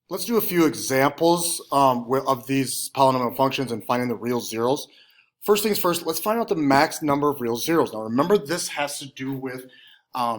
Let's do a few examples of these polynomial functions and finding the real zeros. First things first, let's find out the max number of real zeros. Now remember, this has to do with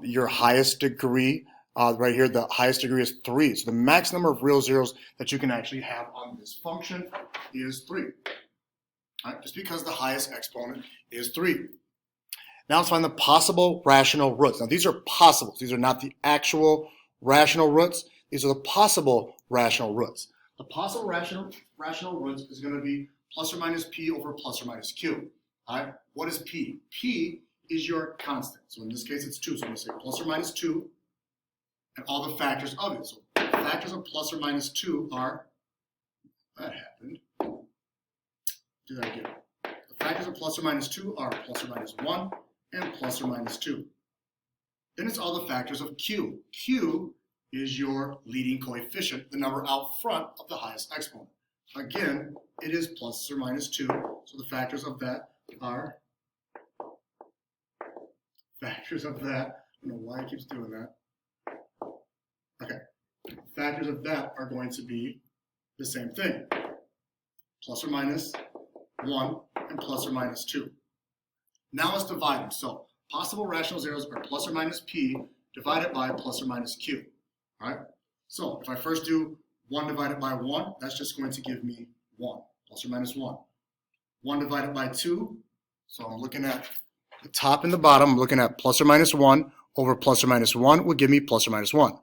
your highest degree. Right here, the highest degree is 3. So the max number of real zeros that you can actually have on this function is 3. All right, just because the highest exponent is 3. Now let's find the possible rational roots. Now these are possibles. These are not the actual rational roots. These are the possible rational roots. The possible rational roots is going to be plus or minus p over plus or minus q. All right, what is p? P is your constant. So in this case, it's 2. So I'm going to say plus or minus 2 and all the factors of it. So the factors of plus or minus 2 are, that happened. Do that again. The factors of plus or minus 2 are plus or minus 1 and plus or minus 2. Then it's all the factors of q. Q is your leading coefficient, the number out front of the highest exponent. Again, it is plus or minus 2, so the factors of that are, I don't know why it keeps doing that. Okay, factors of that are going to be the same thing, plus or minus 1 and plus or minus 2. Now let's divide them. So possible rational zeros are plus or minus p divided by plus or minus q. All right, so if I first do 1 divided by 1, that's just going to give me 1, plus or minus 1. 1 divided by 2, so I'm looking at the top and the bottom, I'm looking at plus or minus 1 over plus or minus 1 would give me plus or minus 1.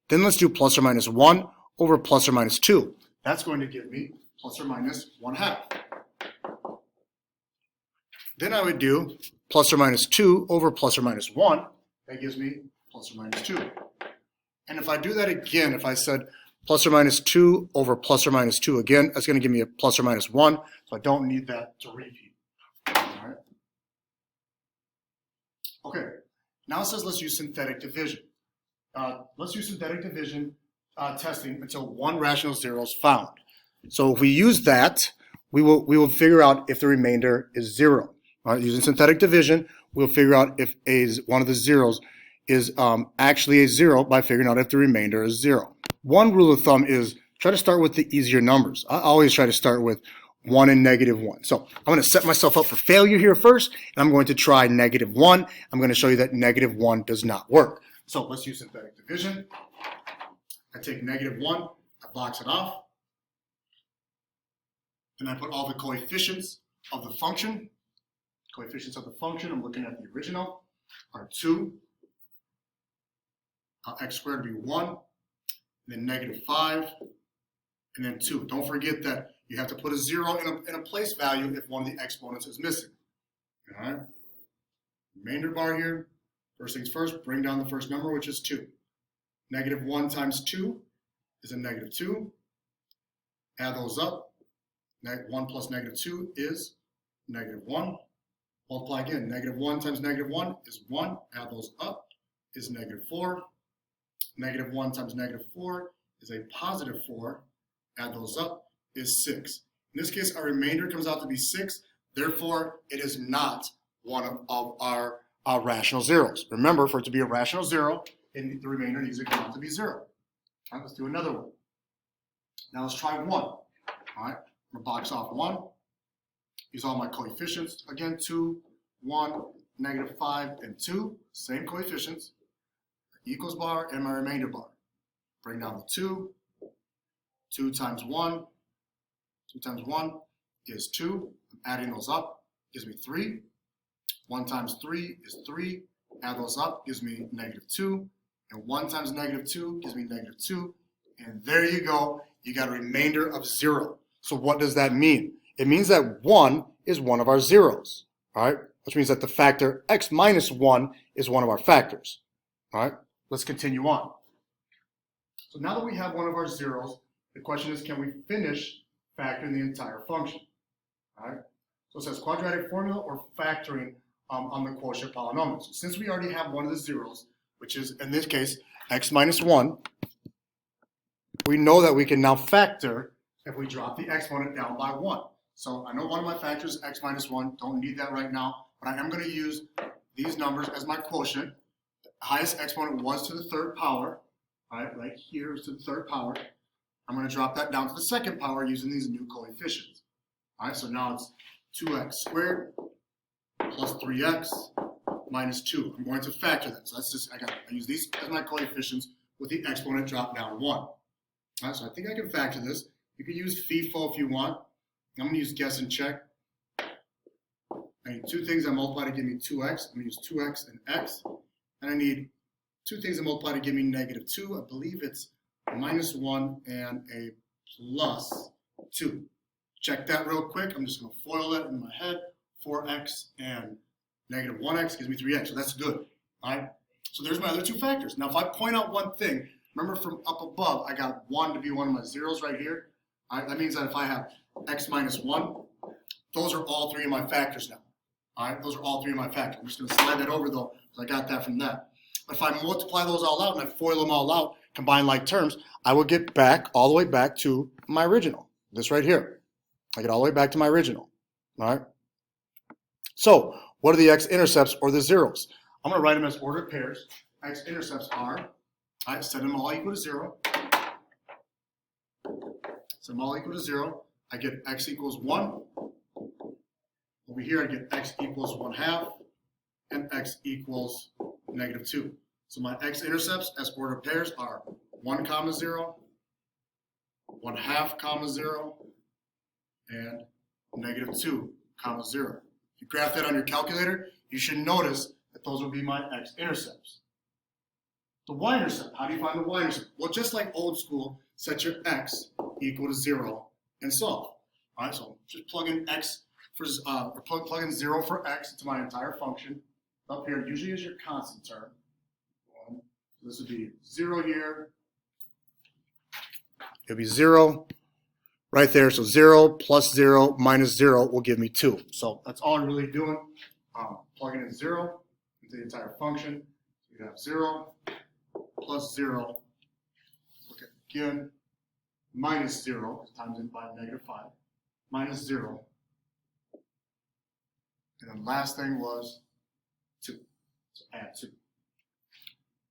Then let's do plus or minus 1 over plus or minus 2. That's going to give me plus or minus 1/2. Then I would do plus or minus 2 over plus or minus 1. That gives me plus or minus 2. And if I do that again, if I said plus or minus 2 over plus or minus 2 again, that's going to give me a plus or minus 1, so I don't need that to repeat. All right. Okay, now it says let's use synthetic division. Let's use synthetic division testing until one rational zero is found. So if we use that, we will figure out if the remainder is 0. All right, using synthetic division, we'll figure out if one of the zeros is actually a 0 by figuring out if the remainder is 0. One rule of thumb is try to start with the easier numbers. I always try to start with 1 and negative 1. So I'm going to set myself up for failure here first, and I'm going to try negative 1. I'm going to show you that negative 1 does not work. So let's use synthetic division. I take negative 1, I box it off, and I put all the coefficients of the function. Coefficients of the function, I'm looking at the original, are 2. X squared would be 1, and then negative 5, and then 2. Don't forget that you have to put a 0 in a place value if one of the exponents is missing. All right. Remainder bar here. First things first, bring down the first number, which is 2. Negative 1 times 2 is a negative 2. Add those up. 1 plus negative 2 is negative 1. Multiply again. Negative 1 times negative 1 is 1. Add those up is negative 4. Negative 1 times negative 4 is a positive 4. Add those up is 6. In this case, our remainder comes out to be 6. Therefore, it is not one of our rational zeros. Remember, for it to be a rational zero, the remainder needs to come out to be 0. All right, let's do another one. Now let's try 1. All right, I'm going to box off 1. Use all my coefficients. Again, 2, 1, negative 5, and 2. Same coefficients. Equals bar and my remainder bar. Bring down the 2. 2 times 1. 2 times 1 is 2. I'm adding those up. Gives me 3. 1 times 3 is 3. Add those up. Gives me negative 2. And 1 times negative 2 gives me negative 2. And there you go. You got a remainder of 0. So what does that mean? It means that 1 is one of our zeros. All right? Which means that the factor x minus 1 is one of our factors. All right? Let's continue on. So now that we have one of our zeros, the question is, can we finish factoring the entire function? All right. So it says quadratic formula or factoring on the quotient polynomial. So since we already have one of the zeros, which is in this case x minus 1, we know that we can now factor if we drop the exponent down by 1. So I know one of my factors is x minus 1. Don't need that right now, but I am going to use these numbers as my quotient. The highest exponent was to the third power. All right, right here is to the third power. I'm going to drop that down to the second power using these new coefficients. All right, so now it's 2x squared plus 3x minus 2. I'm going to factor that. So that's just, I use these as my coefficients with the exponent drop down 1. All right, so I think I can factor this. You can use FIFO if you want. I'm going to use guess and check. I need two things that multiply to give me 2x. I'm going to use 2x and x. And I need two things that multiply to give me negative 2. I believe it's minus 1 and a plus 2. Check that real quick. I'm just going to FOIL that in my head. 4x and negative 1x gives me 3x. So that's good. All right. So there's my other two factors. Now, if I point out one thing, remember from up above, I got 1 to be one of my zeros right here. All right. That means that if I have x minus 1, those are all three of my factors now. All right. Those are all three of my factors. I'm just going to slide that over, though, because I got that from that. But if I multiply those all out and I FOIL them all out, combine like terms, I will get back all the way back to my original. This right here. I get all the way back to my original. All right. So what are the x-intercepts or the zeros? I'm going to write them as ordered pairs. X-intercepts are, I set them all equal to 0. Set them all equal to 0. I get x equals 1. Over here I get x equals 1/2 and x equals negative 2. So my x-intercepts as ordered pairs are 1, 0, 1/2, 0, and negative 2, 0. If you graph that on your calculator, you should notice that those will be my x-intercepts. The y-intercept, how do you find the y-intercept? Well, just like old school, set your x equal to 0 and solve. All right, so just plug in x for, or plug in 0 for x into my entire function. Up here usually is your constant term. This would be 0 here. It'll be 0 right there. So 0 plus 0 minus 0 will give me 2. So that's all I'm really doing. Plugging in 0 into the entire function. You have 0 plus 0. Look at again. Minus 0 times in by negative 5. Minus 0. And then last thing was 2. So add 2.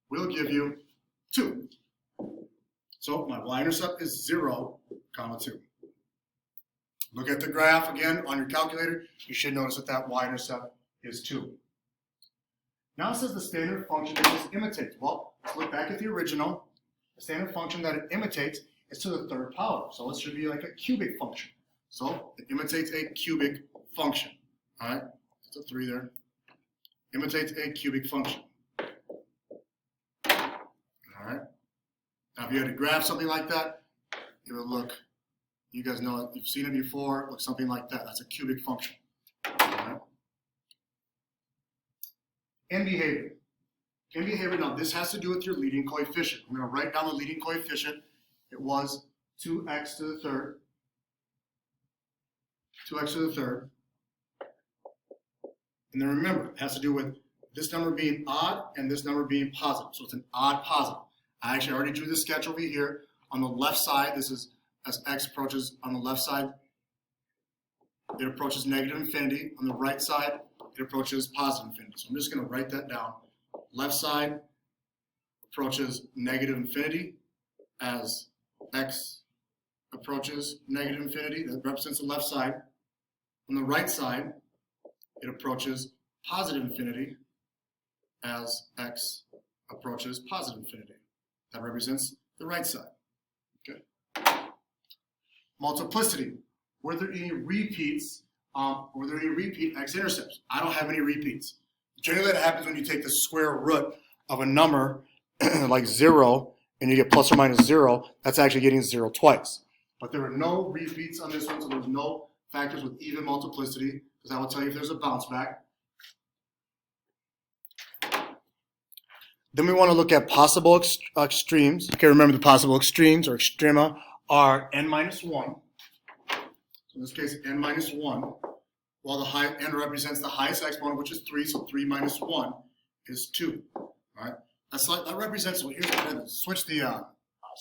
Will give you 2. So my y-intercept is 0, 2. Look at the graph again on your calculator. You should notice that that y-intercept is 2. Now it says the standard function that this imitates. Well, let's look back at the original. The standard function that it imitates is to the third power. So it should be like a cubic function. So it imitates a cubic function. All right, that's a 3 there. Imitates a cubic function. All right. Now, if you had to graph something like that, it would look, you guys know it, you've seen it before, it looks something like that. That's a cubic function. All right. In behavior. In behavior, now this has to do with your leading coefficient. I'm going to write down the leading coefficient. It was 2x to the third. 2x to the third. And then remember, it has to do with this number being odd and this number being positive. So it's an odd positive. I actually already drew the sketch over here. On the left side, this is as x approaches on the left side, it approaches negative infinity. On the right side, it approaches positive infinity. So I'm just going to write that down. Left side approaches negative infinity as x approaches negative infinity. That represents the left side. On the right side, it approaches positive infinity as x approaches positive infinity. That represents the right side. Okay. Multiplicity. Were there any repeats? Were there any repeat x-intercepts? I don't have any repeats. Generally, that happens when you take the square root of a number like 0 and you get plus or minus 0. That's actually getting 0 twice. But there were no repeats on this one, so there was no factors with even multiplicity, because I will tell you if there's a bounce back. Then we want to look at possible extremes. Okay, remember the possible extremes or extrema are n minus 1. So in this case, n minus 1. While the high n represents the highest exponent, which is 3, so 3 minus 1 is 2. All right, that represents. So here's what I'm going to switch the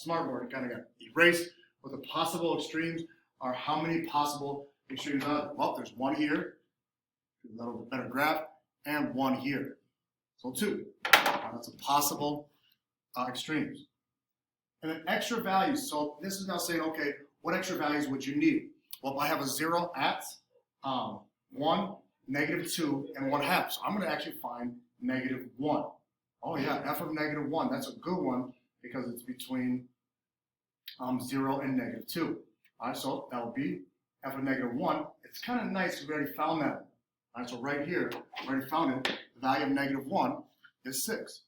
smartboard and kind of got erased. What the possible extremes are. How many possible extremes are there? Well, there's one here, a little bit better graph, and one here. So 2. That's a possible extremes. And then extra values. So this is now saying, okay, what extra values would you need? Well, I have a 0 at 1, -2, and 1/2. So I'm going to actually find -1. Oh yeah, f of -1. That's a good one because it's between 0 and -2. All right, so that would be f of -1. It's kind of nice we already found that. All right, so right here, we already found it. The value of -1 is 6.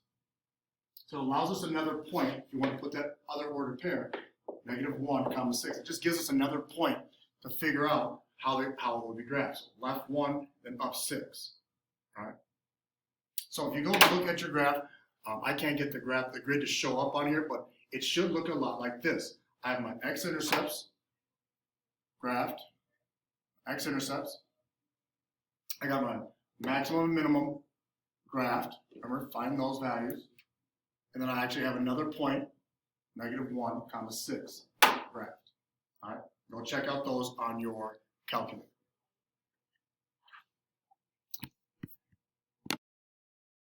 So it allows us another point if you want to put that other ordered pair, -1, 6. It just gives us another point to figure out how it will be graphed. So left 1, then up 6. All right. So if you go look at your graph, I can't get the grid to show up on here, but it should look a lot like this. I have my x-intercepts graphed, x-intercepts. I got my maximum and minimum graphed. Remember, find those values. And then I actually have another point, -1, 6 graphed. All right, go check out those on your calculator.